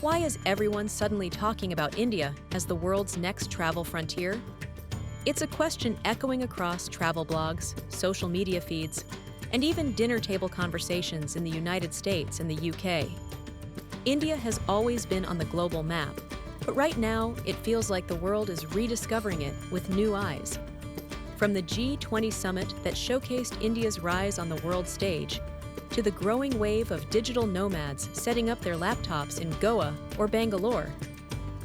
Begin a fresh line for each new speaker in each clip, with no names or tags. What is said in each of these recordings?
Why is everyone suddenly talking about India as the world's next travel frontier? It's a question echoing across travel blogs, social media feeds, and even dinner table conversations in the United States and the UK. India has always been on the global map, but right now it feels like the world is rediscovering it with new eyes. From the G20 summit that showcased India's rise on the world stage, to the growing wave of digital nomads setting up their laptops in Goa or Bangalore,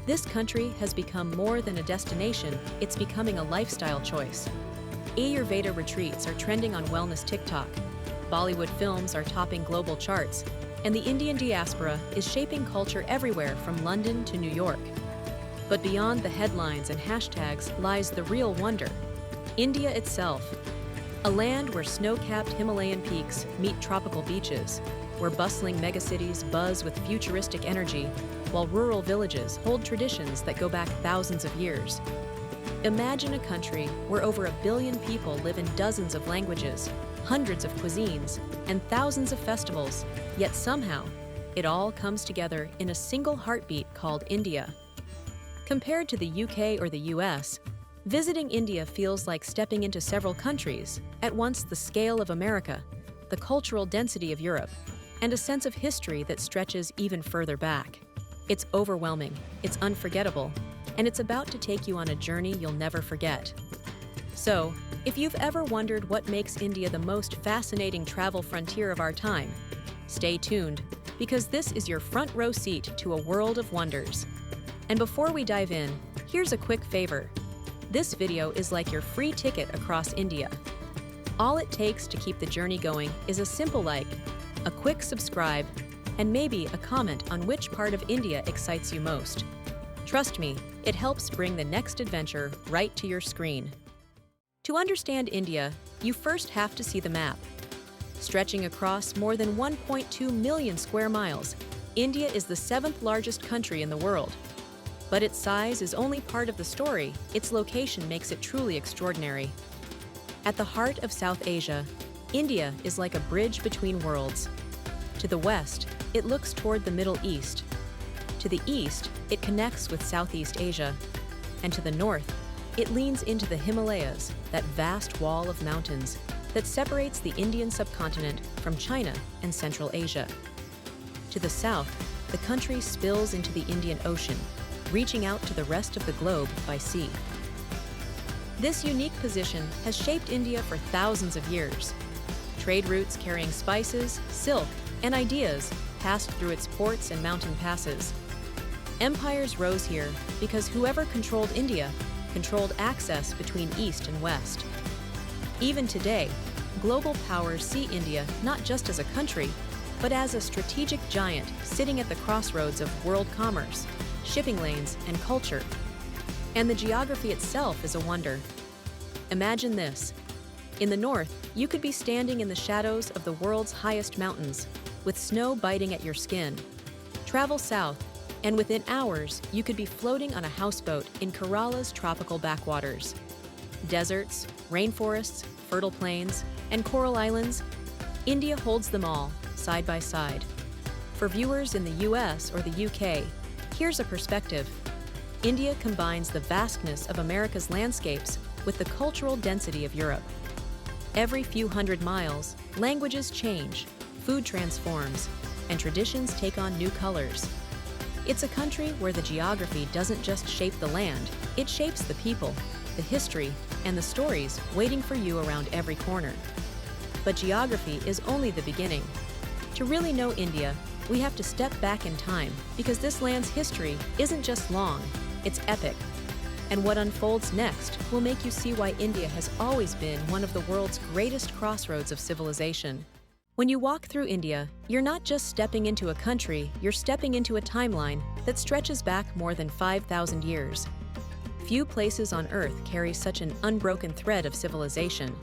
this country has become more than a destination, it's becoming a lifestyle choice. Ayurveda retreats are trending on wellness TikTok, Bollywood films are topping global charts, and the Indian diaspora is shaping culture everywhere from London to New York. But beyond the headlines and hashtags lies the real wonder: India itself. A land where snow-capped Himalayan peaks meet tropical beaches, where bustling megacities buzz with futuristic energy, while rural villages hold traditions that go back thousands of years. Imagine a country where over 1 billion people live in dozens of languages, hundreds of cuisines, and thousands of festivals, yet somehow, it all comes together in a single heartbeat called India. Compared to the UK or the US, visiting India feels like stepping into several countries, at once the scale of America, the cultural density of Europe, and a sense of history that stretches even further back. It's overwhelming, it's unforgettable, and it's about to take you on a journey you'll never forget. So, if you've ever wondered what makes India the most fascinating travel frontier of our time, stay tuned, because this is your front row seat to a world of wonders. And before we dive in, here's a quick favor. This video is like your free ticket across India. All it takes to keep the journey going is a simple like, a quick subscribe, and maybe a comment on which part of India excites you most. Trust me, it helps bring the next adventure right to your screen. To understand India, you first have to see the map. Stretching across more than 1.2 million square miles, India is the 7th largest country in the world. But its size is only part of the story, its location makes it truly extraordinary. At the heart of South Asia, India is like a bridge between worlds. To the west, it looks toward the Middle East. To the east, it connects with Southeast Asia. And to the north, it leans into the Himalayas, that vast wall of mountains that separates the Indian subcontinent from China and Central Asia. To the south, the country spills into the Indian Ocean, reaching out to the rest of the globe by sea. This unique position has shaped India for thousands of years. Trade routes carrying spices, silk, and ideas passed through its ports and mountain passes. Empires rose here because whoever controlled India controlled access between east and west. Even today, global powers see India not just as a country, but as a strategic giant sitting at the crossroads of world commerce, shipping lanes, and culture. And the geography itself is a wonder. Imagine this. In the north, you could be standing in the shadows of the world's highest mountains, with snow biting at your skin. Travel south, and within hours, you could be floating on a houseboat in Kerala's tropical backwaters. Deserts, rainforests, fertile plains, and coral islands, India holds them all, side by side. For viewers in the US or the UK, here's a perspective. India combines the vastness of America's landscapes with the cultural density of Europe. Every few hundred miles, languages change, food transforms, and traditions take on new colors. It's a country where the geography doesn't just shape the land, it shapes the people, the history, and the stories waiting for you around every corner. But geography is only the beginning. To really know India, we have to step back in time, because this land's history isn't just long, it's epic. And what unfolds next will make you see why India has always been one of the world's greatest crossroads of civilization. When you walk through India, you're not just stepping into a country, you're stepping into a timeline that stretches back more than 5,000 years. Few places on Earth carry such an unbroken thread of civilization.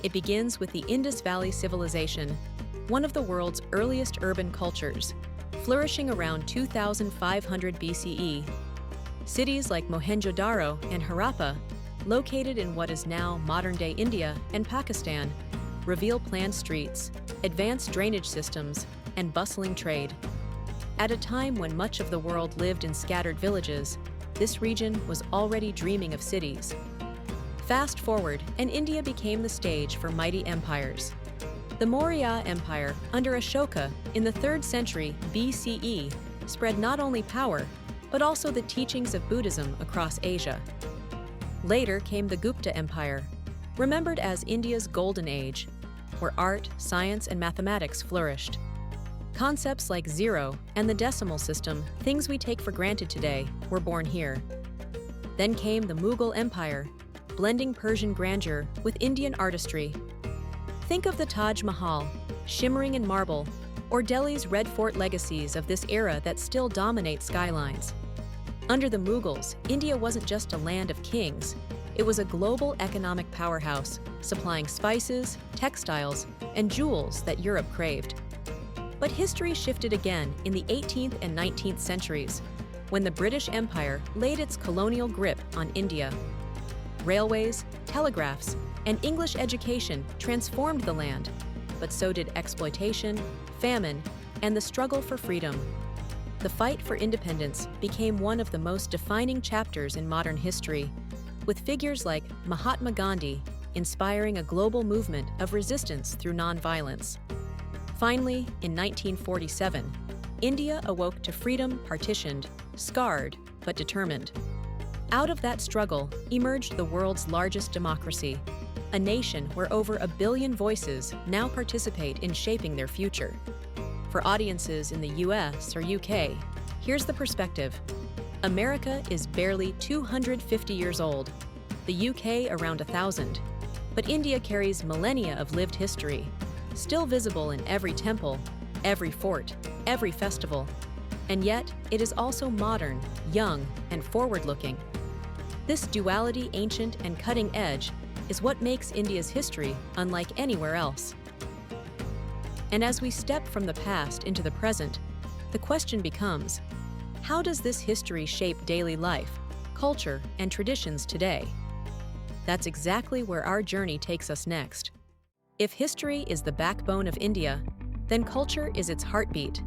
It begins with the Indus Valley Civilization, one of the world's earliest urban cultures, flourishing around 2500 BCE. Cities like Mohenjo-daro and Harappa, located in what is now modern-day India and Pakistan, reveal planned streets, advanced drainage systems, and bustling trade. At a time when much of the world lived in scattered villages, this region was already dreaming of cities. Fast forward, and India became the stage for mighty empires. The Maurya Empire, under Ashoka in the 3rd century BCE, spread not only power, but also the teachings of Buddhism across Asia. Later came the Gupta Empire, remembered as India's golden age, where art, science, and mathematics flourished. Concepts like zero and the decimal system, things we take for granted today, were born here. Then came the Mughal Empire, blending Persian grandeur with Indian artistry. Think of the Taj Mahal, shimmering in marble, or Delhi's Red Fort legacies of this era that still dominate skylines. Under the Mughals, India wasn't just a land of kings. It was a global economic powerhouse, supplying spices, textiles, and jewels that Europe craved. But history shifted again in the 18th and 19th centuries, when the British Empire laid its colonial grip on India. Railways, telegraphs, and English education transformed the land, but so did exploitation, famine, and the struggle for freedom. The fight for independence became one of the most defining chapters in modern history, with figures like Mahatma Gandhi inspiring a global movement of resistance through nonviolence. Finally, in 1947, India awoke to freedom partitioned, scarred, but determined. Out of that struggle emerged the world's largest democracy, a nation where over 1 billion voices now participate in shaping their future. For audiences in the US or UK, here's the perspective. America is barely 250 years old, the UK around 1,000, but India carries millennia of lived history, still visible in every temple, every fort, every festival. And yet, it is also modern, young, and forward-looking. This duality, ancient and cutting edge, is what makes India's history unlike anywhere else. And as we step from the past into the present, the question becomes, how does this history shape daily life, culture, and traditions today? That's exactly where our journey takes us next. If history is the backbone of India, then culture is its heartbeat.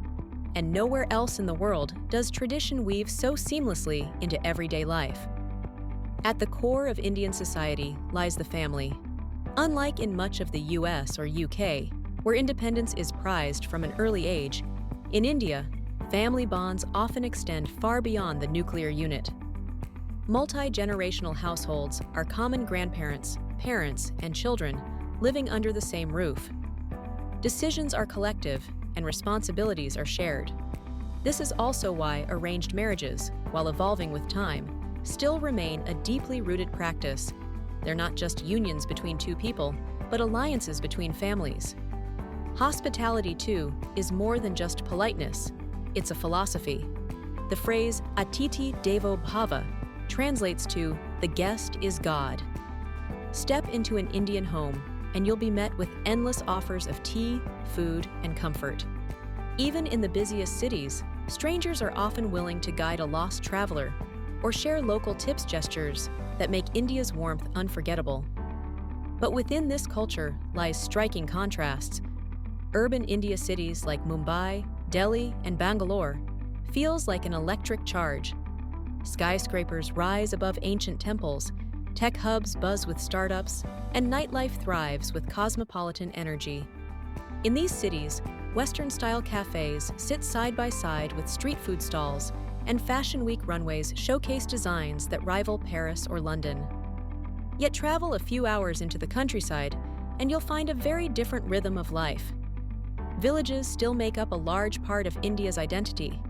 And nowhere else in the world does tradition weave so seamlessly into everyday life. At the core of Indian society lies the family. Unlike in much of the US or UK, where independence is prized from an early age, in India, family bonds often extend far beyond the nuclear unit. Multi-generational households are common grandparents, parents, and children living under the same roof. Decisions are collective and responsibilities are shared. This is also why arranged marriages, while evolving with time, still remain a deeply rooted practice. They're not just unions between two people, but alliances between families. Hospitality, too, is more than just politeness. It's a philosophy. The phrase "Atiti Devo Bhava" translates to "the guest is God." Step into an Indian home, and you'll be met with endless offers of tea, food, and comfort. Even in the busiest cities, strangers are often willing to guide a lost traveler or share local tips gestures that make India's warmth unforgettable. But within this culture lies striking contrasts. Urban India cities like Mumbai, Delhi, and Bangalore feels like an electric charge. Skyscrapers rise above ancient temples, tech hubs buzz with startups, and nightlife thrives with cosmopolitan energy. In these cities, Western-style cafes sit side by side with street food stalls, and Fashion Week runways showcase designs that rival Paris or London. Yet travel a few hours into the countryside, and you'll find a very different rhythm of life. Villages still make up a large part of India's identity.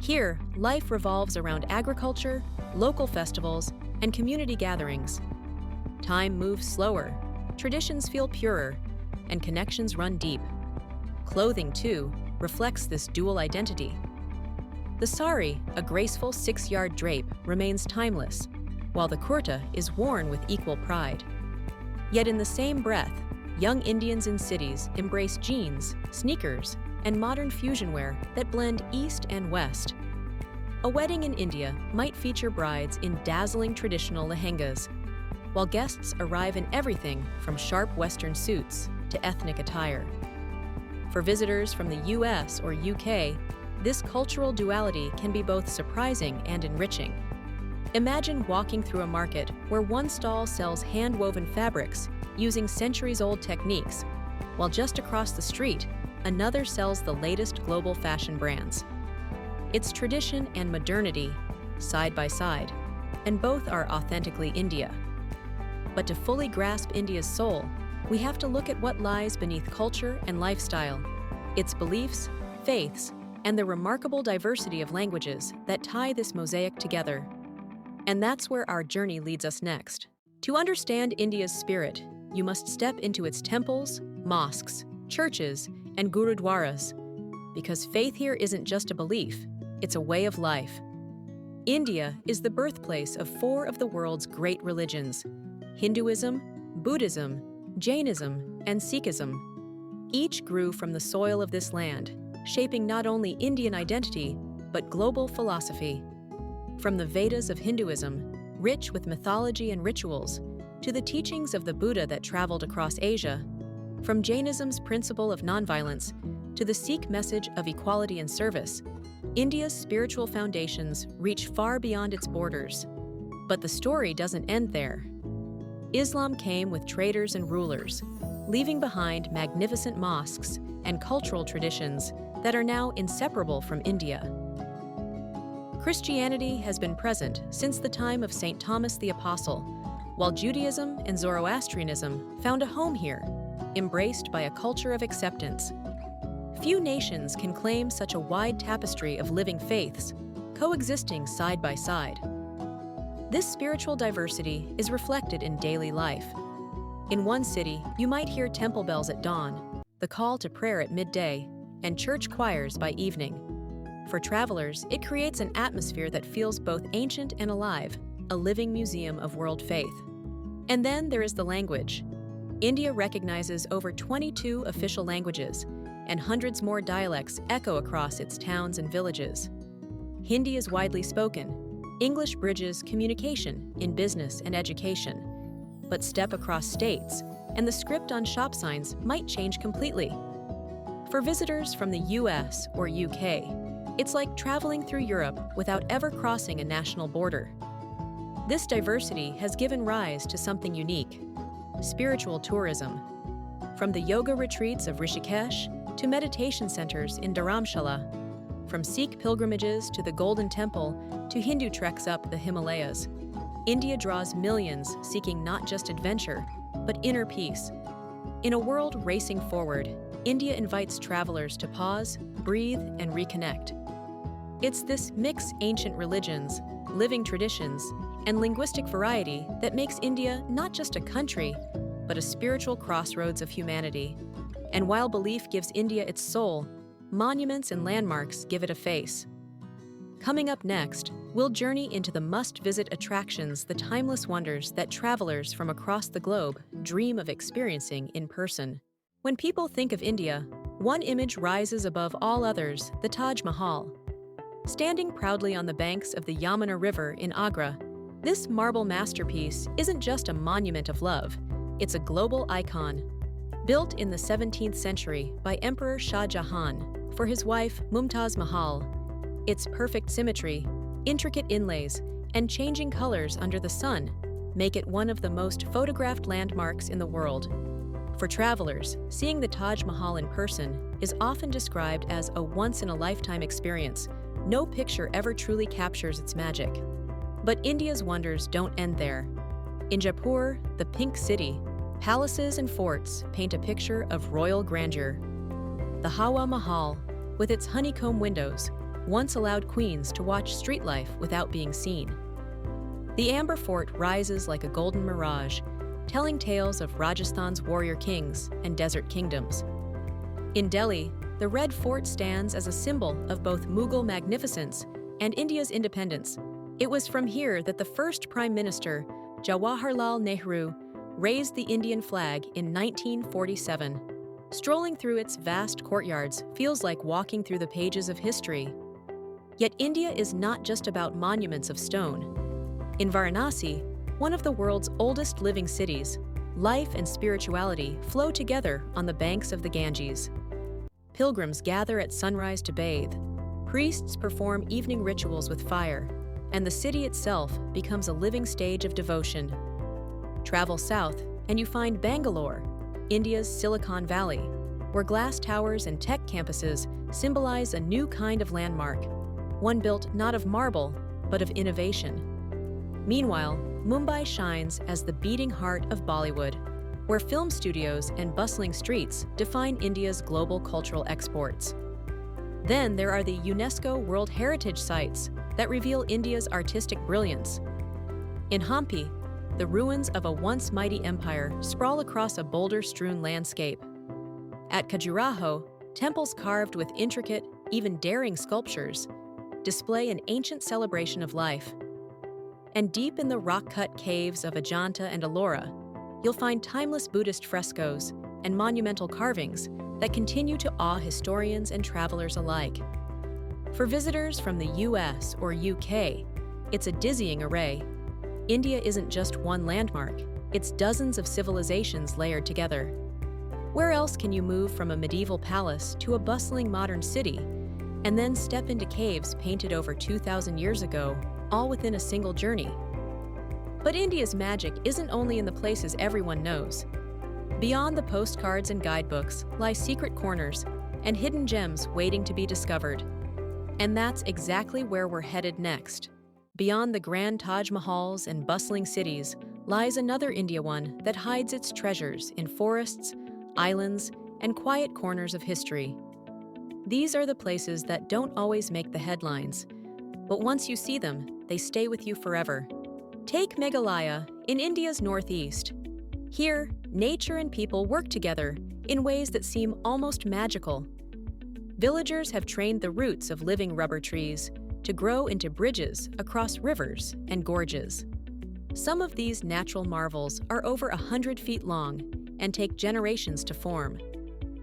Here, life revolves around agriculture, local festivals, and community gatherings. Time moves slower, traditions feel purer, and connections run deep. Clothing, too, reflects this dual identity. The sari, a graceful 6-yard drape, remains timeless, while the kurta is worn with equal pride. Yet in the same breath, young Indians in cities embrace jeans, sneakers, and modern fusion wear that blend East and West. A wedding in India might feature brides in dazzling traditional lehengas, while guests arrive in everything from sharp Western suits to ethnic attire. For visitors from the US or UK, This cultural duality can be both surprising and enriching. Imagine walking through a market where one stall sells hand-woven fabrics using centuries-old techniques, while just across the street, another sells the latest global fashion brands. It's tradition and modernity, side by side, and both are authentically India. But to fully grasp India's soul, we have to look at what lies beneath culture and lifestyle, its beliefs, faiths, and the remarkable diversity of languages that tie this mosaic together. And that's where our journey leads us next. To understand India's spirit, you must step into its temples, mosques, churches, and gurudwaras, because faith here isn't just a belief, it's a way of life. India is the birthplace of four of the world's great religions: Hinduism, Buddhism, Jainism, and Sikhism. Each grew from the soil of this land, shaping not only Indian identity, but global philosophy. From the Vedas of Hinduism, rich with mythology and rituals, to the teachings of the Buddha that traveled across Asia, from Jainism's principle of nonviolence to the Sikh message of equality and service, India's spiritual foundations reach far beyond its borders. But the story doesn't end there. Islam came with traders and rulers, leaving behind magnificent mosques and cultural traditions that are now inseparable from India. Christianity has been present since the time of St. Thomas the Apostle, while Judaism and Zoroastrianism found a home here, embraced by a culture of acceptance. Few nations can claim such a wide tapestry of living faiths, coexisting side by side. This spiritual diversity is reflected in daily life. In one city, you might hear temple bells at dawn, the call to prayer at midday, and church choirs by evening. For travelers, it creates an atmosphere that feels both ancient and alive, a living museum of world faith. And then there is the language. India recognizes over 22 official languages, and hundreds more dialects echo across its towns and villages. Hindi is widely spoken. English bridges communication in business and education. But step across states, and the script on shop signs might change completely. For visitors from the US or UK, it's like traveling through Europe without ever crossing a national border. This diversity has given rise to something unique: spiritual tourism. From the yoga retreats of Rishikesh to meditation centers in Dharamshala, from Sikh pilgrimages to the Golden Temple to Hindu treks up the Himalayas, India draws millions seeking not just adventure, but inner peace. In a world racing forward, India invites travelers to pause, breathe, and reconnect. It's this mix ancient religions, living traditions, and linguistic variety that makes India not just a country, but a spiritual crossroads of humanity. And while belief gives India its soul, monuments and landmarks give it a face. Coming up next, we'll journey into the must-visit attractions, the timeless wonders that travelers from across the globe dream of experiencing in person. When people think of India, one image rises above all others: the Taj Mahal. Standing proudly on the banks of the Yamuna River in Agra, this marble masterpiece isn't just a monument of love, it's a global icon. Built in the 17th century by Emperor Shah Jahan for his wife Mumtaz Mahal, its perfect symmetry, intricate inlays, and changing colors under the sun make it one of the most photographed landmarks in the world. For travelers, seeing the Taj Mahal in person is often described as a once-in-a-lifetime experience. No picture ever truly captures its magic. But India's wonders don't end there. In Jaipur, the Pink City, palaces and forts paint a picture of royal grandeur. The Hawa Mahal, with its honeycomb windows, once allowed queens to watch street life without being seen. The Amber Fort rises like a golden mirage, telling tales of Rajasthan's warrior kings and desert kingdoms. In Delhi, the Red Fort stands as a symbol of both Mughal magnificence and India's independence. It was from here that the first Prime Minister, Jawaharlal Nehru, raised the Indian flag in 1947. Strolling through its vast courtyards feels like walking through the pages of history. Yet India is not just about monuments of stone. In Varanasi, one of the world's oldest living cities, life and spirituality flow together on the banks of the Ganges. Pilgrims gather at sunrise to bathe, Priests perform evening rituals with fire, and the city itself becomes a living stage of devotion. Travel south, and you find Bangalore, India's Silicon Valley, where glass towers and tech campuses symbolize a new kind of landmark, one built not of marble, but of innovation. Meanwhile, Mumbai shines as the beating heart of Bollywood, where film studios and bustling streets define India's global cultural exports. Then there are the UNESCO World Heritage Sites that reveal India's artistic brilliance. In Hampi, the ruins of a once mighty empire sprawl across a boulder-strewn landscape. At Khajuraho, temples carved with intricate, even daring sculptures display an ancient celebration of life. And deep in the rock-cut caves of Ajanta and Ellora, you'll find timeless Buddhist frescoes and monumental carvings that continue to awe historians and travelers alike. For visitors from the US or UK, it's a dizzying array. India isn't just one landmark, it's dozens of civilizations layered together. Where else can you move from a medieval palace to a bustling modern city, and then step into caves painted over 2,000 years ago, all within a single journey? But India's magic isn't only in the places everyone knows. Beyond the postcards and guidebooks lie secret corners and hidden gems waiting to be discovered. And that's exactly where we're headed next. Beyond the grand Taj Mahals and bustling cities lies another India one that hides its treasures in forests, islands, and quiet corners of history. These are the places that don't always make the headlines, but once you see them, they stay with you forever. Take Meghalaya in India's northeast. Here, nature and people work together in ways that seem almost magical. Villagers have trained the roots of living rubber trees to grow into bridges across rivers and gorges. Some of these natural marvels are over 100 feet long and take generations to form.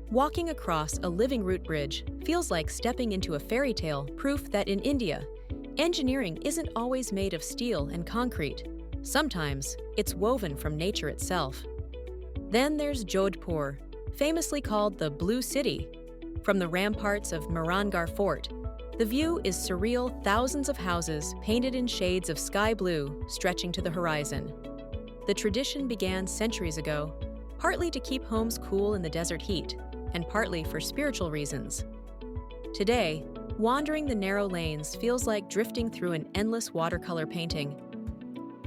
Walking across a living root bridge feels like stepping into a fairy tale, proof that in India, engineering isn't always made of steel and concrete. Sometimes it's woven from nature itself. Then there's Jodhpur, famously called the Blue City. From the ramparts of Mehrangarh Fort, the view is surreal, thousands of houses painted in shades of sky blue stretching to the horizon. The tradition began centuries ago, partly to keep homes cool in the desert heat, and partly for spiritual reasons. Today, wandering the narrow lanes feels like drifting through an endless watercolor painting.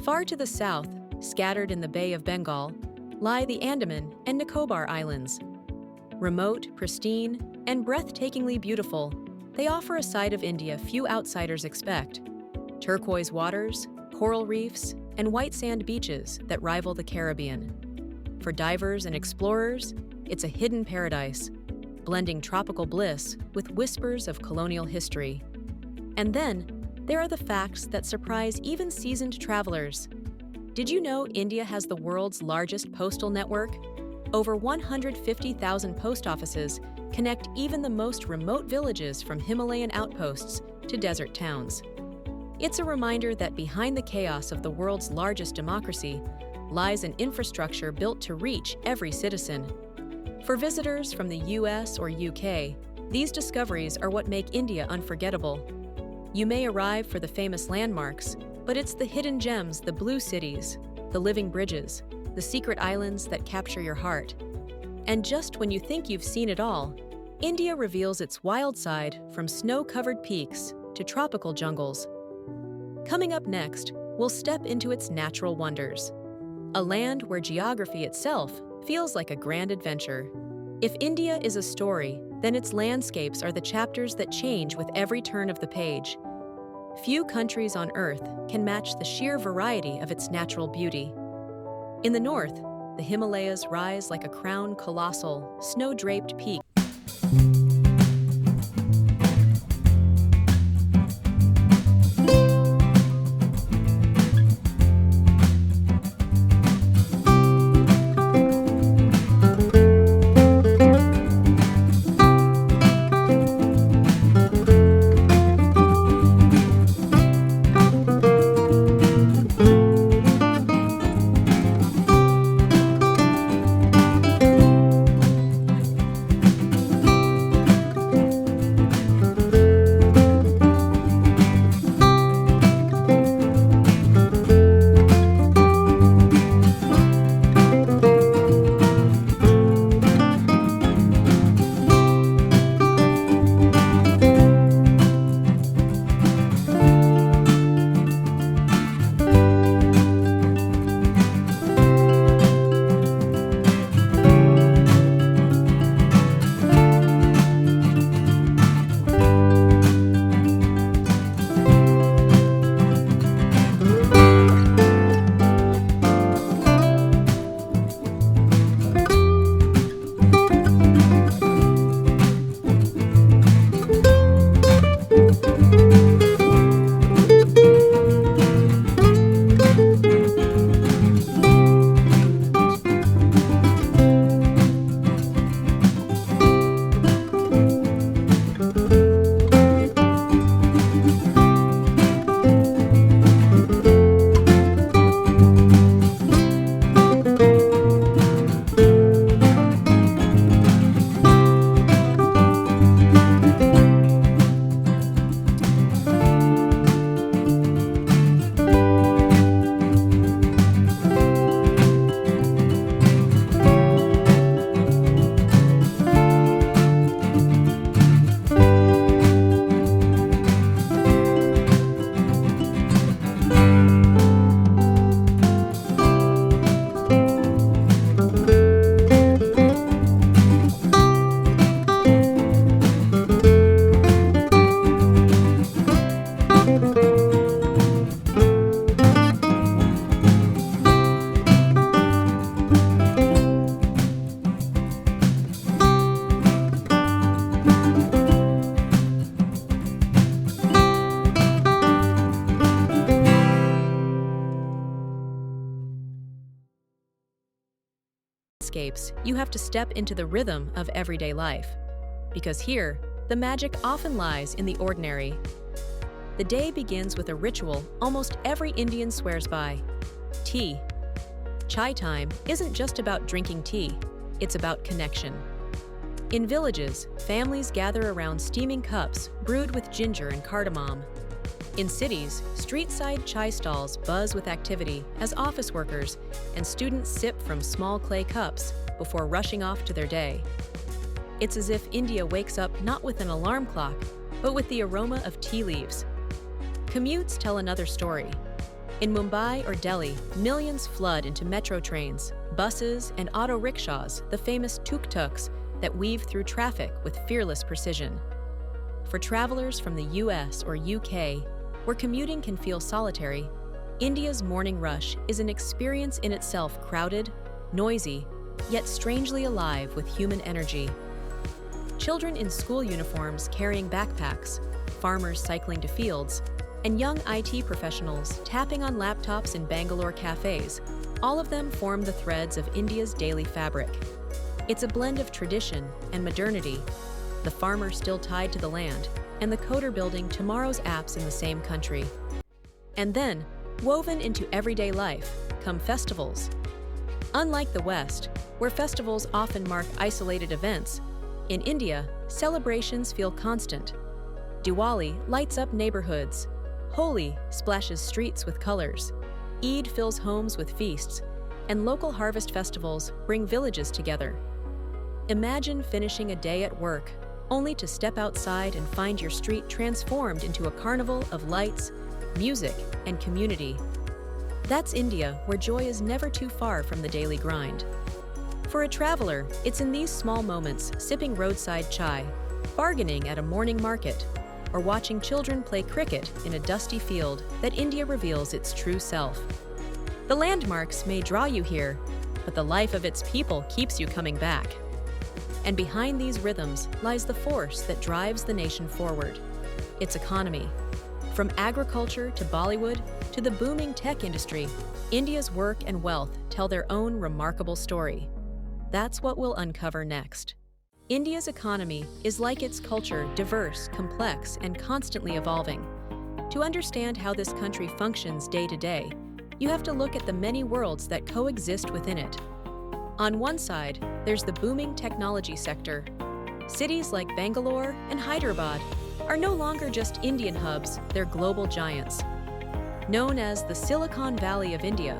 Far to the south, scattered in the Bay of Bengal, lie the Andaman and Nicobar Islands. Remote, pristine, and breathtakingly beautiful, they offer a side of India few outsiders expect. Turquoise waters, coral reefs, and white sand beaches that rival the Caribbean. For divers and explorers, it's a hidden paradise, blending tropical bliss with whispers of colonial history. And then, there are the facts that surprise even seasoned travelers. Did you know India has the world's largest postal network? Over 150,000 post offices connect even the most remote villages from Himalayan outposts to desert towns. It's a reminder that behind the chaos of the world's largest democracy lies an infrastructure built to reach every citizen. For visitors from the US or UK, these discoveries are what make India unforgettable. You may arrive for the famous landmarks, but it's the hidden gems, the blue cities, the living bridges, the secret islands that capture your heart. And just when you think you've seen it all, India reveals its wild side, from snow-covered peaks to tropical jungles. Coming up next, we'll step into its natural wonders, a land where geography itself feels like a grand adventure. If India is a story, then its landscapes are the chapters that change with every turn of the page. Few countries on Earth can match the sheer variety of its natural beauty. In the north, the Himalayas rise like a crowned colossal, snow-draped peak. landscapes, you have to step into the rhythm of everyday life. Because here, the magic often lies in the ordinary. The day begins with a ritual almost every Indian swears by: tea. Chai time isn't just about drinking tea, it's about connection. In villages, families gather around steaming cups brewed with ginger and cardamom. In cities, street-side chai stalls buzz with activity as office workers and students sip from small clay cups before rushing off to their day. It's as if India wakes up not with an alarm clock, but with the aroma of tea leaves. Commutes tell another story. In Mumbai or Delhi, millions flood into metro trains, buses, and auto rickshaws, the famous tuk-tuks that weave through traffic with fearless precision. For travelers from the US or UK, where commuting can feel solitary, India's morning rush is an experience in itself, crowded, noisy, yet strangely alive with human energy. Children in school uniforms carrying backpacks, farmers cycling to fields, and young IT professionals tapping on laptops in Bangalore cafes, all of them form the threads of India's daily fabric. It's a blend of tradition and modernity, the farmer still tied to the land, and the coder building tomorrow's apps in the same country. And then, woven into everyday life, come festivals. Unlike the West, where festivals often mark isolated events, in India, celebrations feel constant. Diwali lights up neighborhoods. Holi splashes streets with colors. Eid fills homes with feasts, and local harvest festivals bring villages together. Imagine finishing a day at work, only to step outside and find your street transformed into a carnival of lights, music, and community. That's India, where joy is never too far from the daily grind. For a traveler, it's in these small moments, sipping roadside chai, bargaining at a morning market, or watching children play cricket in a dusty field, that India reveals its true self. The landmarks may draw you here, but the life of its people keeps you coming back. And behind these rhythms lies the force that drives the nation forward: its economy. From agriculture to Bollywood to the booming tech industry, India's work and wealth tell their own remarkable story. That's what we'll uncover next. India's economy is like its culture, diverse, complex, and constantly evolving. To understand how this country functions day to day, you have to look at the many worlds that coexist within it. On one side, there's the booming technology sector. Cities like Bangalore and Hyderabad are no longer just Indian hubs, they're global giants. Known as the Silicon Valley of India,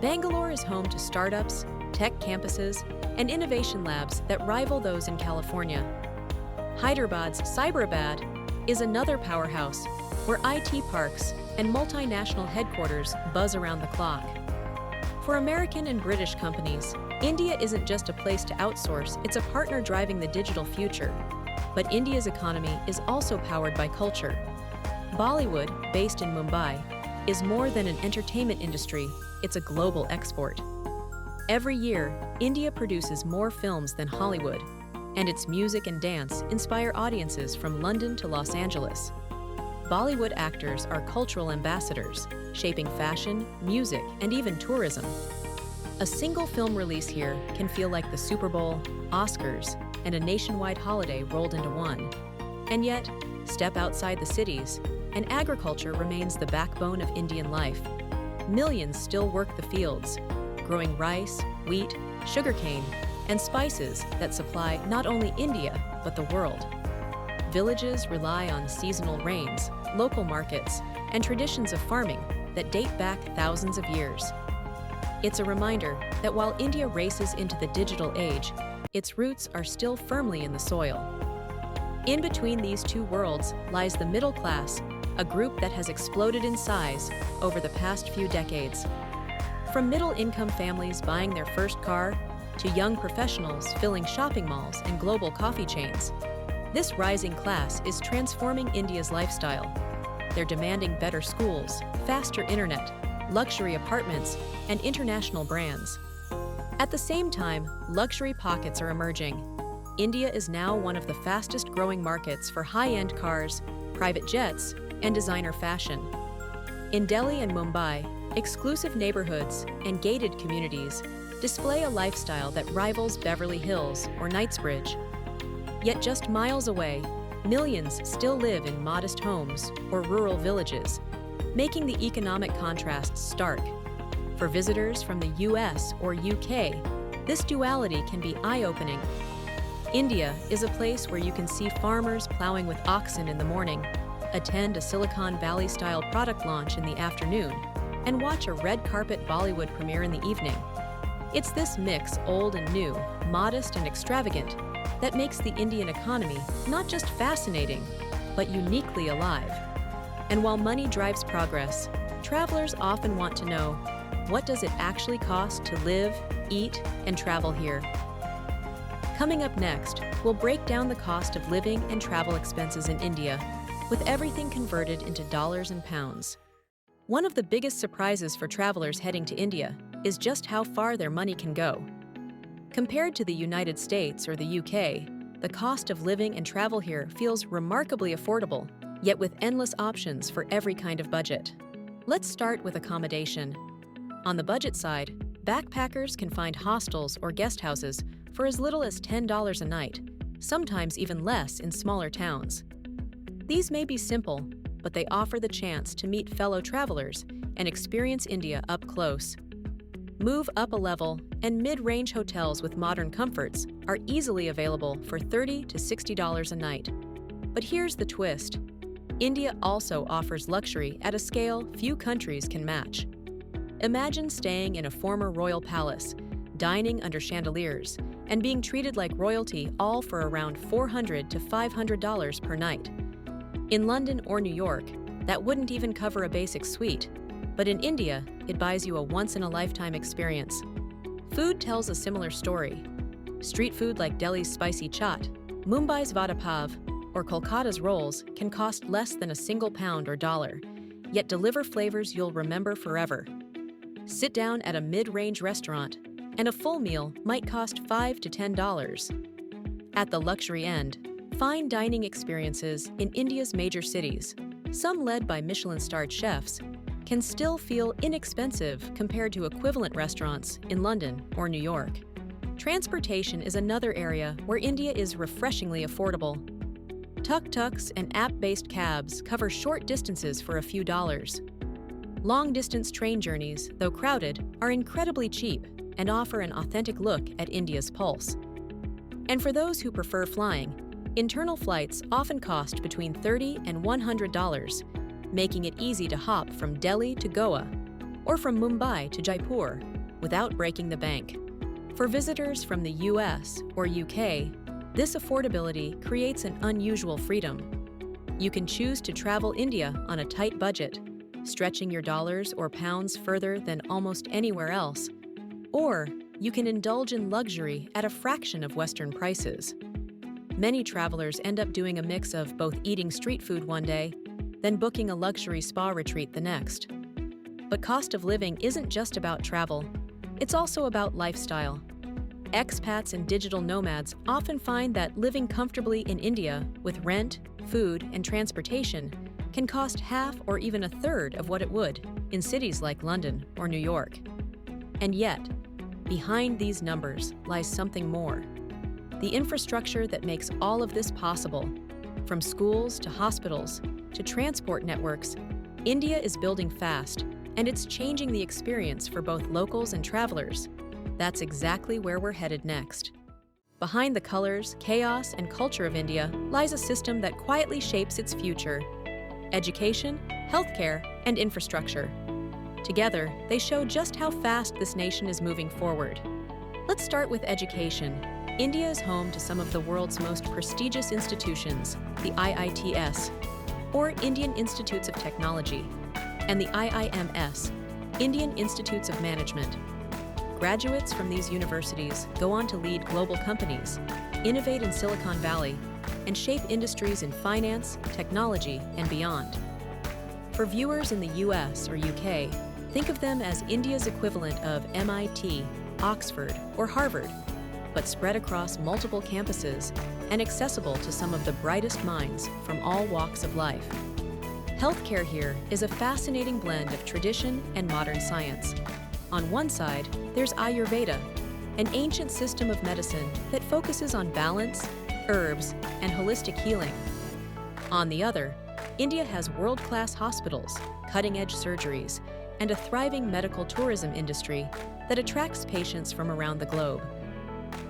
Bangalore is home to startups, tech campuses, and innovation labs that rival those in California. Hyderabad's Cyberabad is another powerhouse where IT parks and multinational headquarters buzz around the clock. For American and British companies, India isn't just a place to outsource, it's a partner driving the digital future. But India's economy is also powered by culture. Bollywood, based in Mumbai, is more than an entertainment industry, it's a global export. Every year, India produces more films than Hollywood, and its music and dance inspire audiences from London to Los Angeles. Bollywood actors are cultural ambassadors, shaping fashion, music, and even tourism. A single film release here can feel like the Super Bowl, Oscars, and a nationwide holiday rolled into one. And yet, step outside the cities, and agriculture remains the backbone of Indian life. Millions still work the fields, growing rice, wheat, sugarcane, and spices that supply not only India, but the world. Villages rely on seasonal rains, local markets, and traditions of farming that date back thousands of years. It's a reminder that while India races into the digital age, its roots are still firmly in the soil. In between these two worlds lies the middle class, a group that has exploded in size over the past few decades. From middle-income families buying their first car to young professionals filling shopping malls and global coffee chains, this rising class is transforming India's lifestyle. They're demanding better schools, faster internet, luxury apartments, and international brands. At the same time, luxury pockets are emerging. India is now one of the fastest-growing markets for high-end cars, private jets, and designer fashion. In Delhi and Mumbai, exclusive neighborhoods and gated communities, display a lifestyle that rivals Beverly Hills or Knightsbridge. Yet just miles away, millions still live in modest homes or rural villages, making the economic contrast stark. For visitors from the US or UK, this duality can be eye-opening. India is a place where you can see farmers plowing with oxen in the morning, attend a Silicon Valley-style product launch in the afternoon, and watch a red carpet Bollywood premiere in the evening. It's this mix, old and new, modest and extravagant, that makes the Indian economy not just fascinating, but uniquely alive. And while money drives progress, travelers often want to know, what does it actually cost to live, eat, and travel here? Coming up next, we'll break down the cost of living and travel expenses in India, with everything converted into dollars and pounds. One of the biggest surprises for travelers heading to India is just how far their money can go. Compared to the United States or the UK, the cost of living and travel here feels remarkably affordable, yet with endless options for every kind of budget. Let's start with accommodation. On the budget side, backpackers can find hostels or guest houses for as little as $10 a night, sometimes even less in smaller towns. These may be simple, but they offer the chance to meet fellow travelers and experience India up close. Move up a level, and mid-range hotels with modern comforts are easily available for $30 to $60 a night. But here's the twist. India also offers luxury at a scale few countries can match. Imagine staying in a former royal palace, dining under chandeliers, and being treated like royalty, all for around $400 to $500 per night. In London or New York, that wouldn't even cover a basic suite. But in India, it buys you a once-in-a-lifetime experience. Food tells a similar story. Street food like Delhi's spicy chaat, Mumbai's vada pav, or Kolkata's rolls can cost less than a single pound or dollar, yet deliver flavors you'll remember forever. Sit down at a mid-range restaurant, and a full meal might cost $5 to $10. At the luxury end, fine dining experiences in India's major cities, some led by Michelin-starred chefs, can still feel inexpensive compared to equivalent restaurants in London or New York. Transportation is another area where India is refreshingly affordable. Tuk-tuks and app-based cabs cover short distances for a few dollars. Long-distance train journeys, though crowded, are incredibly cheap and offer an authentic look at India's pulse. And for those who prefer flying, internal flights often cost between $30 and $100, making it easy to hop from Delhi to Goa or from Mumbai to Jaipur without breaking the bank. For visitors from the US or UK, this affordability creates an unusual freedom. You can choose to travel India on a tight budget, stretching your dollars or pounds further than almost anywhere else, or you can indulge in luxury at a fraction of Western prices. Many travelers end up doing a mix of both eating street food one day, then booking a luxury spa retreat the next. But cost of living isn't just about travel, it's also about lifestyle. Expats and digital nomads often find that living comfortably in India with rent, food, and transportation can cost half or even a third of what it would in cities like London or New York. And yet, behind these numbers lies something more. The infrastructure that makes all of this possible, from schools to hospitals to transport networks, India is building fast, and it's changing the experience for both locals and travelers. That's exactly where we're headed next. Behind the colors, chaos, and culture of India lies a system that quietly shapes its future: education, healthcare, and infrastructure. Together, they show just how fast this nation is moving forward. Let's start with education. India is home to some of the world's most prestigious institutions, the IITs, or Indian Institutes of Technology, and the IIMs, Indian Institutes of Management. Graduates from these universities go on to lead global companies, innovate in Silicon Valley, and shape industries in finance, technology, and beyond. For viewers in the US or UK, think of them as India's equivalent of MIT, Oxford, or Harvard, but spread across multiple campuses and accessible to some of the brightest minds from all walks of life. Healthcare here is a fascinating blend of tradition and modern science. On one side, there's Ayurveda, an ancient system of medicine that focuses on balance, herbs, and holistic healing. On the other, India has world-class hospitals, cutting-edge surgeries, and a thriving medical tourism industry that attracts patients from around the globe.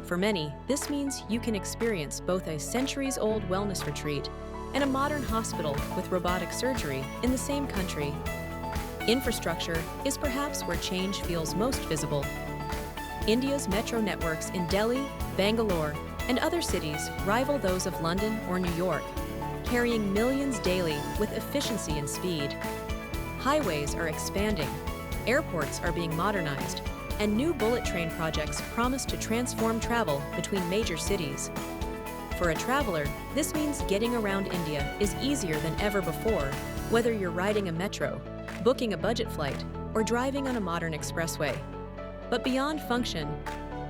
For many, this means you can experience both a centuries-old wellness retreat and a modern hospital with robotic surgery in the same country. Infrastructure is perhaps where change feels most visible. India's metro networks in Delhi, Bangalore, and other cities rival those of London or New York, carrying millions daily with efficiency and speed. Highways are expanding, airports are being modernized, and new bullet train projects promise to transform travel between major cities. For a traveler, this means getting around India is easier than ever before, whether you're riding a metro, booking a budget flight, or driving on a modern expressway. But beyond function,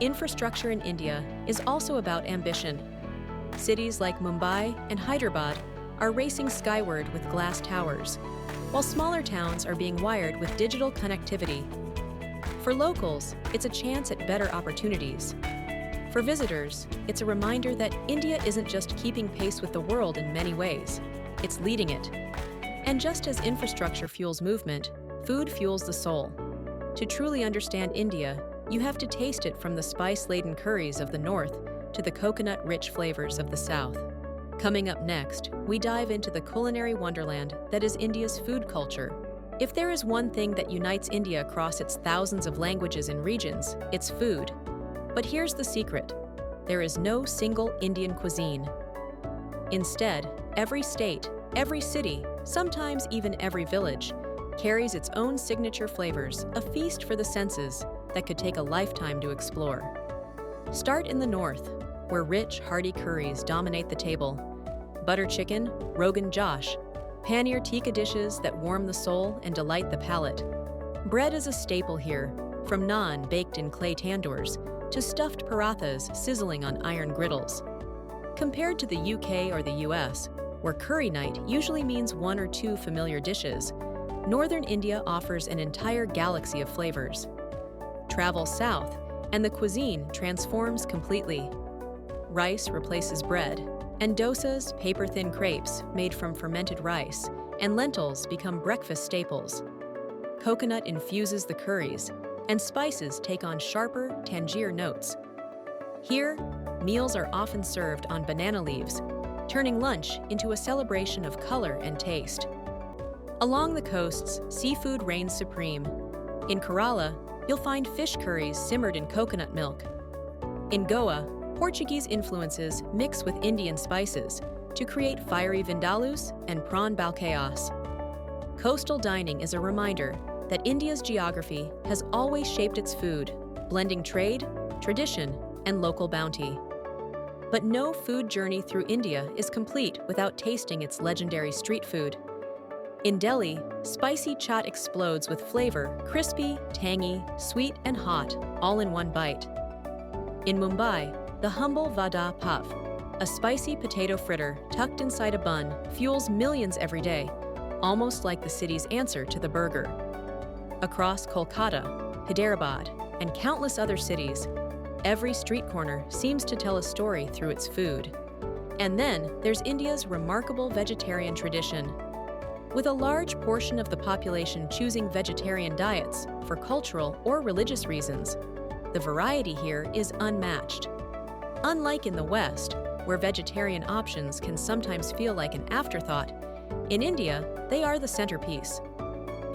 infrastructure in India is also about ambition. Cities like Mumbai and Hyderabad are racing skyward with glass towers, while smaller towns are being wired with digital connectivity. For locals, it's a chance at better opportunities. For visitors, it's a reminder that India isn't just keeping pace with the world in many ways, it's leading it. And just as infrastructure fuels movement, food fuels the soul. To truly understand India, you have to taste it from the spice-laden curries of the north to the coconut-rich flavors of the south. Coming up next, we dive into the culinary wonderland that is India's food culture. If there is one thing that unites India across its thousands of languages and regions, it's food. But here's the secret. There is no single Indian cuisine. Instead, every state, every city, sometimes even every village, carries its own signature flavors, a feast for the senses that could take a lifetime to explore. Start in the north, where rich, hearty curries dominate the table. Butter chicken, Rogan Josh, paneer tikka dishes that warm the soul and delight the palate. Bread is a staple here, from naan baked in clay tandoors to stuffed parathas sizzling on iron griddles. Compared to the UK or the US, where curry night usually means one or two familiar dishes, Northern India offers an entire galaxy of flavors. Travel south, and the cuisine transforms completely. Rice replaces bread, and dosas, paper-thin crepes made from fermented rice, and lentils become breakfast staples. Coconut infuses the curries, and spices take on sharper, tangier notes. Here, meals are often served on banana leaves, turning lunch into a celebration of color and taste. Along the coasts, seafood reigns supreme. In Kerala, you'll find fish curries simmered in coconut milk. In Goa, Portuguese influences mix with Indian spices to create fiery vindalus and prawn balcayos. Coastal dining is a reminder that India's geography has always shaped its food, blending trade, tradition, and local bounty. But no food journey through India is complete without tasting its legendary street food. In Delhi, spicy chaat explodes with flavor, crispy, tangy, sweet, and hot, all in one bite. In Mumbai, the humble vada pav, a spicy potato fritter tucked inside a bun, fuels millions every day, almost like the city's answer to the burger. Across Kolkata, Hyderabad, and countless other cities, every street corner seems to tell a story through its food. And then there's India's remarkable vegetarian tradition. With a large portion of the population choosing vegetarian diets for cultural or religious reasons, the variety here is unmatched. Unlike in the West, where vegetarian options can sometimes feel like an afterthought, in India, they are the centerpiece.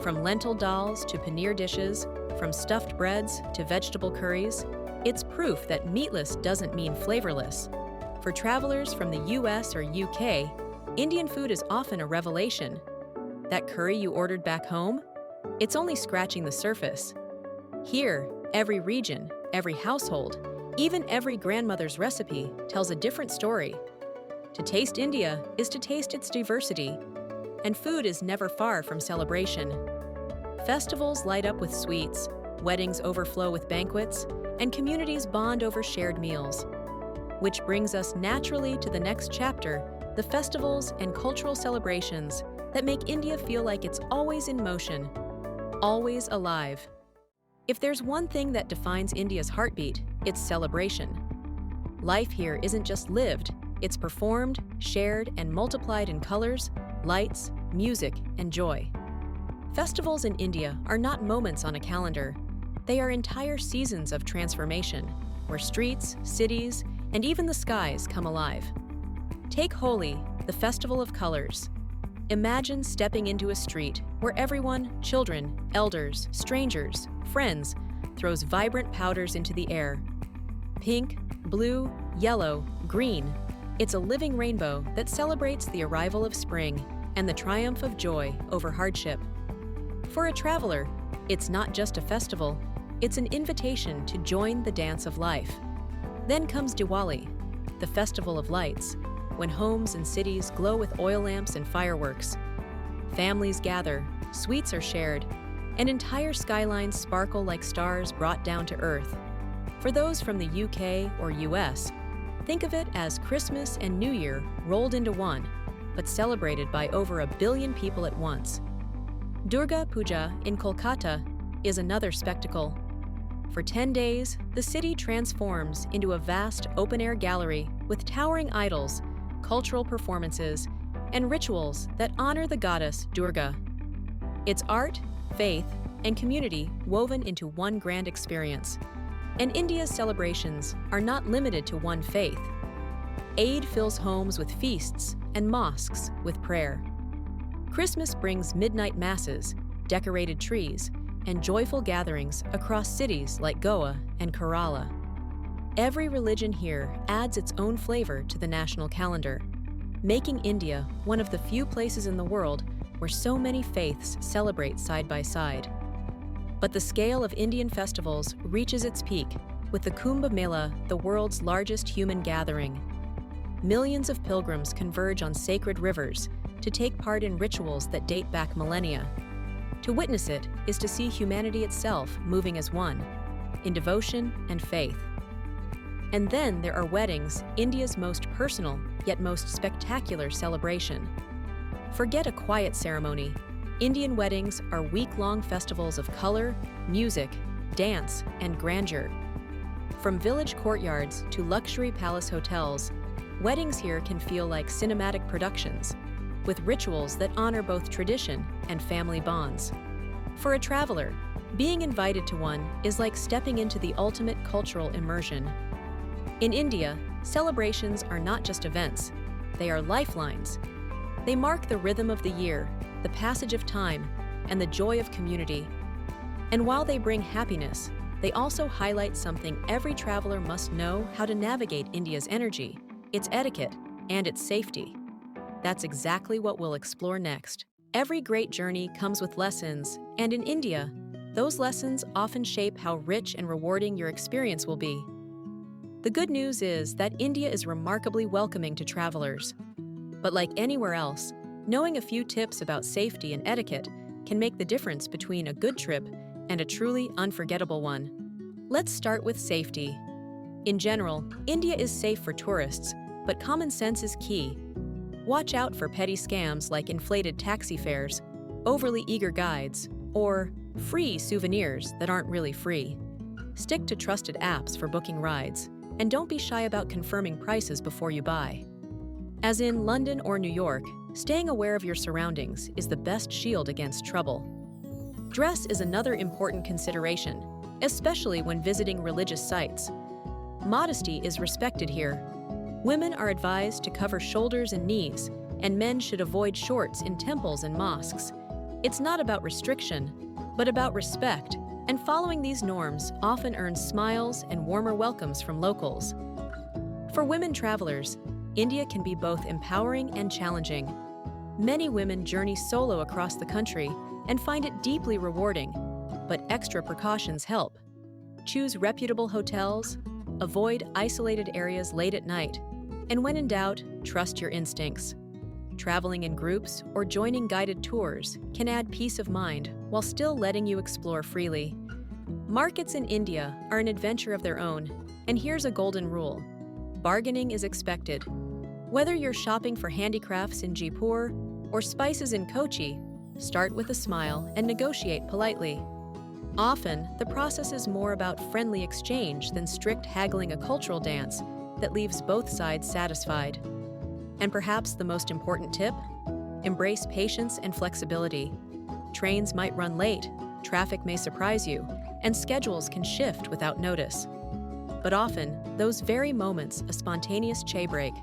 From lentil dals to paneer dishes, from stuffed breads to vegetable curries, it's proof that meatless doesn't mean flavorless. For travelers from the US or UK, Indian food is often a revelation. That curry you ordered back home? It's only scratching the surface. Here, every region, every household, even every grandmother's recipe tells a different story. To taste India is to taste its diversity, and food is never far from celebration. Festivals light up with sweets, weddings overflow with banquets, and communities bond over shared meals. Which brings us naturally to the next chapter, the festivals and cultural celebrations that make India feel like it's always in motion, always alive. If there's one thing that defines India's heartbeat, it's celebration. Life here isn't just lived, it's performed, shared, and multiplied in colors, lights, music, and joy. Festivals in India are not moments on a calendar. They are entire seasons of transformation, where streets, cities, and even the skies come alive. Take Holi, the festival of colors. Imagine stepping into a street where everyone, children, elders, strangers, friends, throws vibrant powders into the air. Pink, blue, yellow, green. It's a living rainbow that celebrates the arrival of spring and the triumph of joy over hardship. For a traveler, it's not just a festival, it's an invitation to join the dance of life. Then comes Diwali, the festival of lights, when homes and cities glow with oil lamps and fireworks. Families gather, sweets are shared, and entire skylines sparkle like stars brought down to earth. For those from the UK or US, think of it as Christmas and New Year rolled into one, but celebrated by over 1 billion people at once. Durga Puja in Kolkata is another spectacle. For 10 days, the city transforms into a vast open-air gallery with towering idols, cultural performances, and rituals that honor the goddess Durga. It's art, faith, and community woven into one grand experience. And India's celebrations are not limited to one faith. Eid fills homes with feasts and mosques with prayer. Christmas brings midnight masses, decorated trees, and joyful gatherings across cities like Goa and Kerala. Every religion here adds its own flavor to the national calendar, making India one of the few places in the world where so many faiths celebrate side by side. But the scale of Indian festivals reaches its peak with the Kumbh Mela, the world's largest human gathering. Millions of pilgrims converge on sacred rivers to take part in rituals that date back millennia. To witness it is to see humanity itself moving as one, in devotion and faith. And then there are weddings, India's most personal yet most spectacular celebration. Forget a quiet ceremony. Indian weddings are week-long festivals of color, music, dance, and grandeur. From village courtyards to luxury palace hotels, weddings here can feel like cinematic productions, with rituals that honor both tradition and family bonds. For a traveler, being invited to one is like stepping into the ultimate cultural immersion. In India, celebrations are not just events, they are lifelines. They mark the rhythm of the year, the passage of time, and the joy of community. And while they bring happiness, they also highlight something every traveler must know: how to navigate India's energy, its etiquette, and its safety. That's exactly what we'll explore next. Every great journey comes with lessons, and in India, those lessons often shape how rich and rewarding your experience will be. The good news is that India is remarkably welcoming to travelers. But like anywhere else, knowing a few tips about safety and etiquette can make the difference between a good trip and a truly unforgettable one. Let's start with safety. In general, India is safe for tourists, but common sense is key. Watch out for petty scams like inflated taxi fares, overly eager guides, or free souvenirs that aren't really free. Stick to trusted apps for booking rides, and don't be shy about confirming prices before you buy. As in London or New York, staying aware of your surroundings is the best shield against trouble. Dress is another important consideration, especially when visiting religious sites. Modesty is respected here. Women are advised to cover shoulders and knees, and men should avoid shorts in temples and mosques. It's not about restriction, but about respect, and following these norms often earns smiles and warmer welcomes from locals. For women travelers, India can be both empowering and challenging. Many women journey solo across the country and find it deeply rewarding, but extra precautions help. Choose reputable hotels, avoid isolated areas late at night, and when in doubt, trust your instincts. Traveling in groups or joining guided tours can add peace of mind while still letting you explore freely. Markets in India are an adventure of their own, and here's a golden rule: bargaining is expected. Whether you're shopping for handicrafts in Jaipur or spices in Kochi, start with a smile and negotiate politely. Often, the process is more about friendly exchange than strict haggling, a cultural dance that leaves both sides satisfied. And perhaps the most important tip? Embrace patience and flexibility. Trains might run late, traffic may surprise you, and schedules can shift without notice. But often, those very moments, a spontaneous chai break,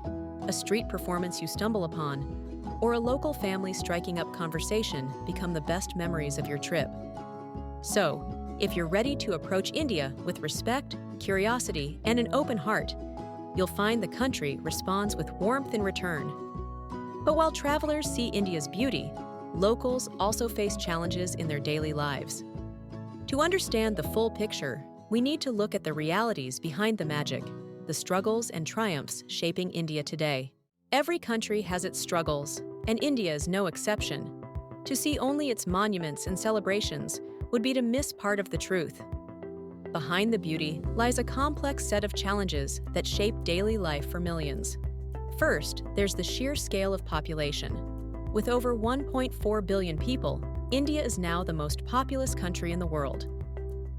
a street performance you stumble upon, or a local family striking up conversation become the best memories of your trip. So, if you're ready to approach India with respect, curiosity, and an open heart, you'll find the country responds with warmth in return. But while travelers see India's beauty, locals also face challenges in their daily lives. To understand the full picture, we need to look at the realities behind the magic, the struggles and triumphs shaping India today. Every country has its struggles, and India is no exception. To see only its monuments and celebrations would be to miss part of the truth. Behind the beauty lies a complex set of challenges that shape daily life for millions. First, there's the sheer scale of population. With over 1.4 billion people, India is now the most populous country in the world.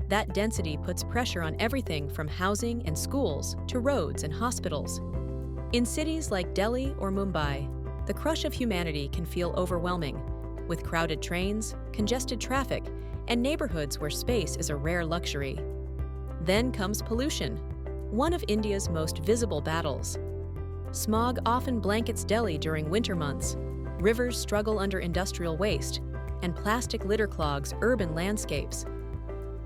That density puts pressure on everything from housing and schools to roads and hospitals. In cities like Delhi or Mumbai, the crush of humanity can feel overwhelming, with crowded trains, congested traffic, and neighborhoods where space is a rare luxury. Then comes pollution, one of India's most visible battles. Smog often blankets Delhi during winter months, rivers struggle under industrial waste, and plastic litter clogs urban landscapes.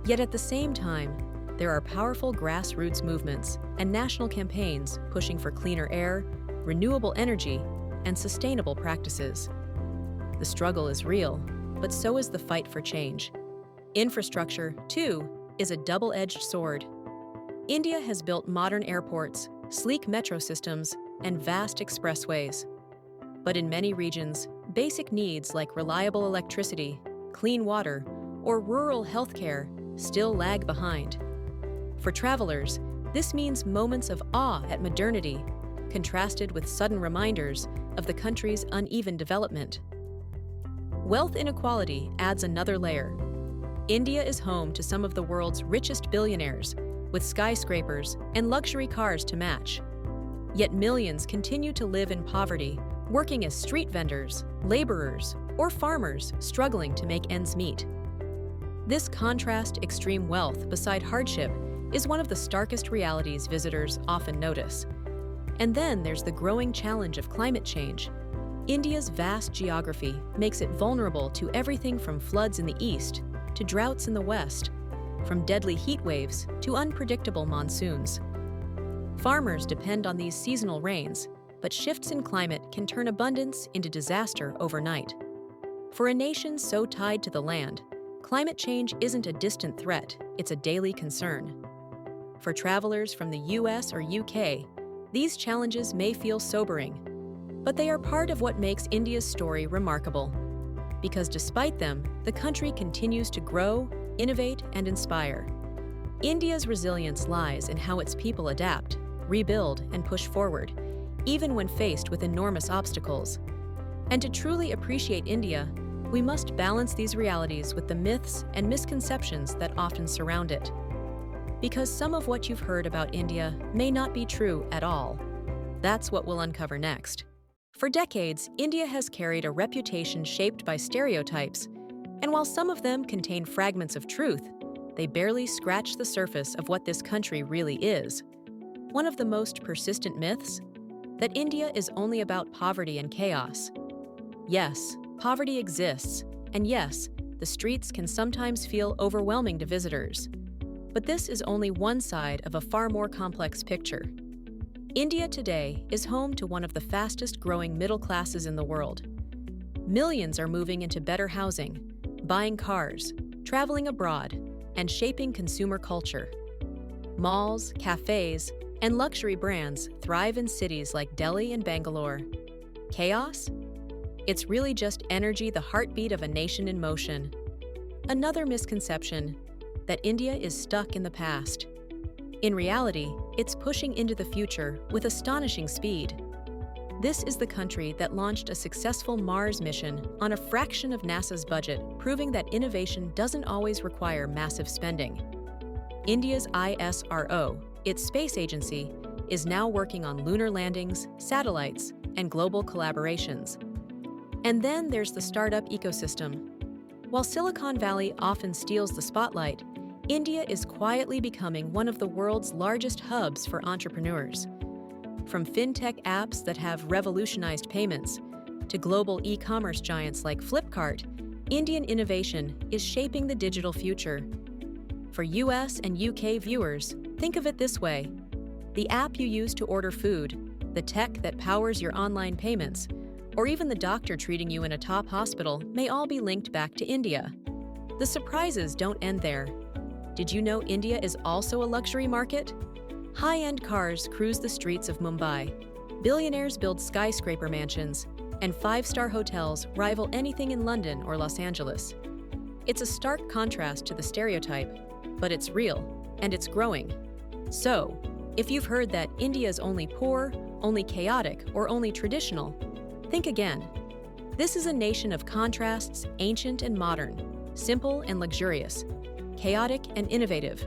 Yet at the same time, there are powerful grassroots movements and national campaigns pushing for cleaner air, renewable energy, and sustainable practices. The struggle is real, but so is the fight for change. Infrastructure, too, is a double-edged sword. India has built modern airports, sleek metro systems, and vast expressways. But in many regions, basic needs like reliable electricity, clean water, or rural healthcare still lag behind. For travelers, this means moments of awe at modernity, contrasted with sudden reminders of the country's uneven development. Wealth inequality adds another layer. India is home to some of the world's richest billionaires, with skyscrapers and luxury cars to match. Yet millions continue to live in poverty, working as street vendors, laborers, or farmers struggling to make ends meet. This contrast extreme wealth beside hardship is one of the starkest realities visitors often notice. And then there's the growing challenge of climate change. India's vast geography makes it vulnerable to everything from floods in the east to droughts in the west, from deadly heat waves to unpredictable monsoons. Farmers depend on these seasonal rains, but shifts in climate can turn abundance into disaster overnight. For a nation so tied to the land, climate change isn't a distant threat, it's a daily concern. For travelers from the US or UK, these challenges may feel sobering, but they are part of what makes India's story remarkable. Because despite them, the country continues to grow, innovate, and inspire. India's resilience lies in how its people adapt, rebuild, and push forward, even when faced with enormous obstacles. And to truly appreciate India, we must balance these realities with the myths and misconceptions that often surround it. Because some of what you've heard about India may not be true at all. That's what we'll uncover next. For decades, India has carried a reputation shaped by stereotypes, and while some of them contain fragments of truth, they barely scratch the surface of what this country really is. One of the most persistent myths? That India is only about poverty and chaos. Yes, poverty exists, and yes, the streets can sometimes feel overwhelming to visitors. But this is only one side of a far more complex picture. India today is home to one of the fastest growing middle classes in the world. Millions are moving into better housing, buying cars, traveling abroad, and shaping consumer culture. Malls, cafes, and luxury brands thrive in cities like Delhi and Bangalore. Chaos? It's really just energy, the heartbeat of a nation in motion. Another misconception, that India is stuck in the past. In reality, it's pushing into the future with astonishing speed. This is the country that launched a successful Mars mission on a fraction of NASA's budget, proving that innovation doesn't always require massive spending. India's ISRO, its space agency, is now working on lunar landings, satellites, and global collaborations. And then there's the startup ecosystem. While Silicon Valley often steals the spotlight, India is quietly becoming one of the world's largest hubs for entrepreneurs. From fintech apps that have revolutionized payments to global e-commerce giants like Flipkart, Indian innovation is shaping the digital future. For US and UK viewers, think of it this way. The app you use to order food, the tech that powers your online payments, or even the doctor treating you in a top hospital may all be linked back to India. The surprises don't end there. Did you know India is also a luxury market? High-end cars cruise the streets of Mumbai. Billionaires build skyscraper mansions, and five-star hotels rival anything in London or Los Angeles. It's a stark contrast to the stereotype, but it's real, and it's growing. So, if you've heard that India is only poor, only chaotic, or only traditional, think again. This is a nation of contrasts, ancient and modern, simple and luxurious, chaotic and innovative.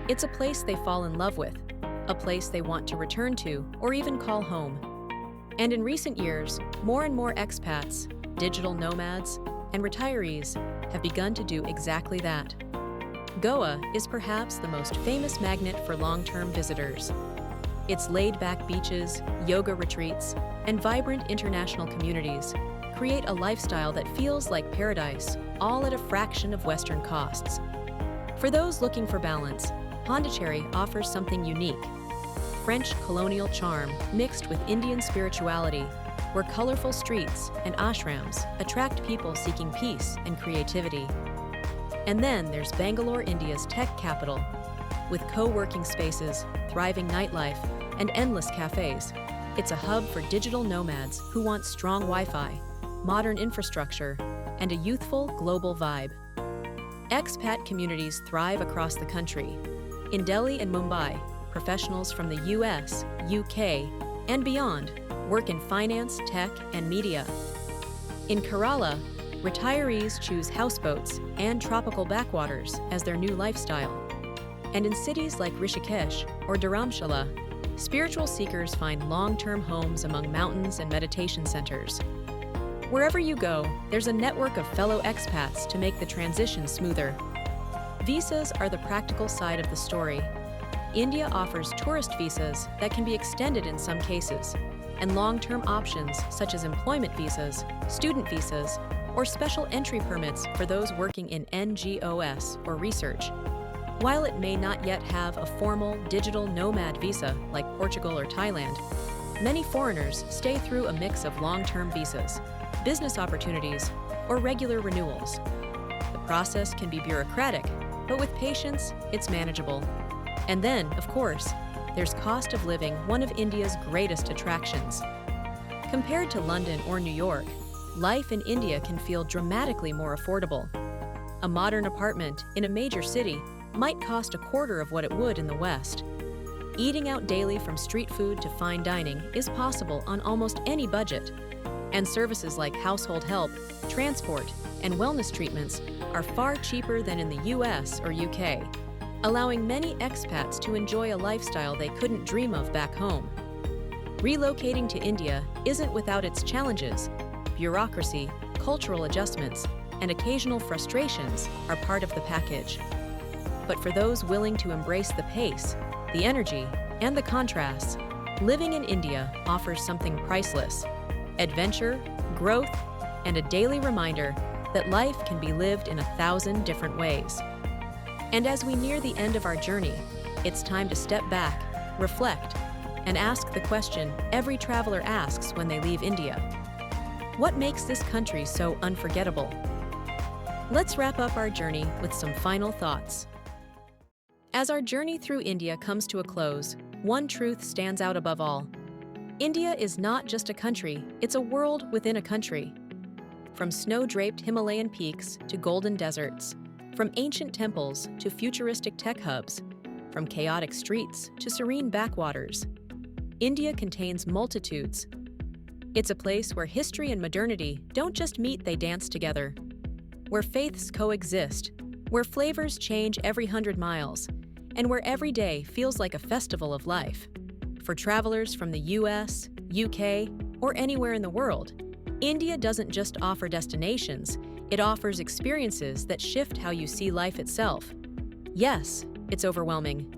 It's a place they fall in love with, a place they want to return to or even call home. And in recent years, more and more expats, digital nomads, and retirees have begun to do exactly that. Goa is perhaps the most famous magnet for long-term visitors. Its laid-back beaches, yoga retreats, and vibrant international communities create a lifestyle that feels like paradise, all at a fraction of Western costs. For those looking for balance, Pondicherry offers something unique: French colonial charm mixed with Indian spirituality, where colorful streets and ashrams attract people seeking peace and creativity. And then there's Bangalore, India's tech capital, with co-working spaces, thriving nightlife, and endless cafes. It's a hub for digital nomads who want strong Wi-Fi, modern infrastructure, and a youthful global vibe. Expat communities thrive across the country. In Delhi and Mumbai, professionals from the US, UK, and beyond work in finance, tech, and media. In Kerala, retirees choose houseboats and tropical backwaters as their new lifestyle. And in cities like Rishikesh or Dharamshala, spiritual seekers find long-term homes among mountains and meditation centers. Wherever you go, there's a network of fellow expats to make the transition smoother. Visas are the practical side of the story. India offers tourist visas that can be extended in some cases, and long-term options such as employment visas, student visas, or special entry permits for those working in NGOs or research. While it may not yet have a formal digital nomad visa like Portugal or Thailand, many foreigners stay through a mix of long-term visas, business opportunities, or regular renewals. The process can be bureaucratic, but with patience, it's manageable. And then, of course, there's cost of living, one of India's greatest attractions. Compared to London or New York, life in India can feel dramatically more affordable. A modern apartment in a major city might cost a quarter of what it would in the West. Eating out daily from street food to fine dining is possible on almost any budget. And services like household help, transport, and wellness treatments are far cheaper than in the US or UK, allowing many expats to enjoy a lifestyle they couldn't dream of back home. Relocating to India isn't without its challenges. Bureaucracy, cultural adjustments, and occasional frustrations are part of the package. But for those willing to embrace the pace, the energy, and the contrasts, living in India offers something priceless: adventure, growth, and a daily reminder that life can be lived in 1,000 different ways. And as we near the end of our journey, it's time to step back, reflect, and ask the question every traveler asks when they leave India: what makes this country so unforgettable? Let's wrap up our journey with some final thoughts. As our journey through India comes to a close, one truth stands out above all. India is not just a country, it's a world within a country. From snow-draped Himalayan peaks to golden deserts, from ancient temples to futuristic tech hubs, from chaotic streets to serene backwaters, India contains multitudes. It's a place where history and modernity don't just meet, they dance together. Where faiths coexist, where flavors change every 100 miles, and where every day feels like a festival of life. For travelers from the US, UK, or anywhere in the world, India doesn't just offer destinations, it offers experiences that shift how you see life itself. Yes, it's overwhelming.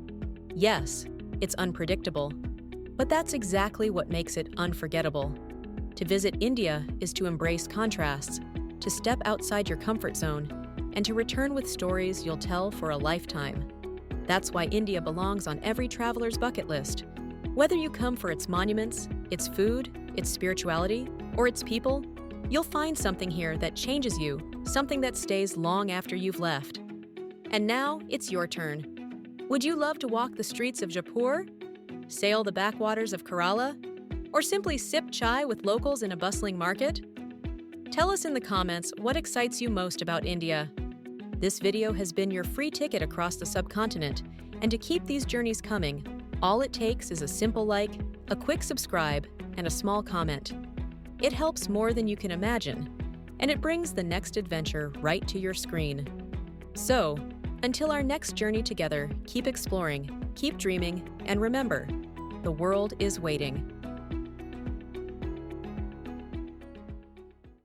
Yes, it's unpredictable. But that's exactly what makes it unforgettable. To visit India is to embrace contrasts, to step outside your comfort zone, and to return with stories you'll tell for a lifetime. That's why India belongs on every traveler's bucket list. Whether you come for its monuments, its food, its spirituality, or its people, you'll find something here that changes you, something that stays long after you've left. And now, it's your turn. Would you love to walk the streets of Jodhpur, sail the backwaters of Kerala, or simply sip chai with locals in a bustling market? Tell us in the comments what excites you most about India. This video has been your free ticket across the subcontinent, and to keep these journeys coming, all it takes is a simple like, a quick subscribe, and a small comment. It helps more than you can imagine, and it brings the next adventure right to your screen. So, until our next journey together, keep exploring, keep dreaming, and remember, the world is waiting.